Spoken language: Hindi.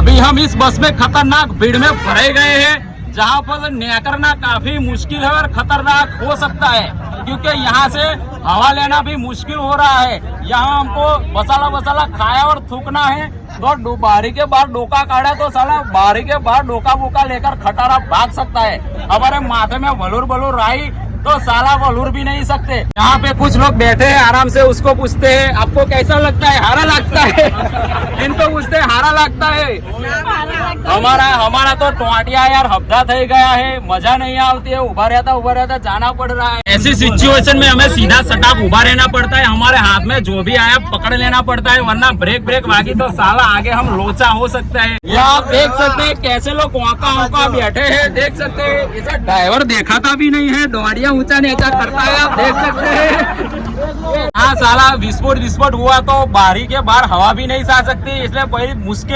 अभी हम इस बस में खतरनाक भीड़ में भरे गए हैं, जहां पर निकलना काफी मुश्किल है और खतरनाक हो सकता है, क्योंकि यहाँ से हवा लेना भी मुश्किल हो रहा है। यहाँ हमको मसाला वसाला खाया और थूकना है, तो बारी के बाहर डोका काढ़ा तो साला बारी के बाहर डोका वोका लेकर खटारा भाग सकता है। हमारे माथे में वलूर बलूर आई तो साला वलूर भी नहीं सकते। यहाँ पे कुछ लोग बैठे हैं आराम से, उसको पूछते हैं आपको कैसा लगता है, हारा लगता है। इनको पूछते हैं हारा लगता है। हमारा तो टोटिया यार हफ्ता થઈ गया है, मजा नहीं आती है, उभा रहता जाना पड़ रहा है। ऐसी सिचुएशन में हमें सीधा सटाप उभा रहना पड़ता है, हमारे हाथ में जो भी आया पकड़ लेना पड़ता है, वरना ब्रेक वागी तो साला आगे हम लोचा हो सकता है। ये आप देख सकते हैं कैसे लोग वहाँ बैठे हैं, देख सकते हैं। इसे ड्राइवर देखाता भी नहीं है, दौड़िया ऊंचा नीचा करता है, आप देख सकते हैं। हाँ साला विस्फोट हुआ तो बारी के बाहर हवा भी नहीं जा सकती, इसलिए बड़ी मुश्किल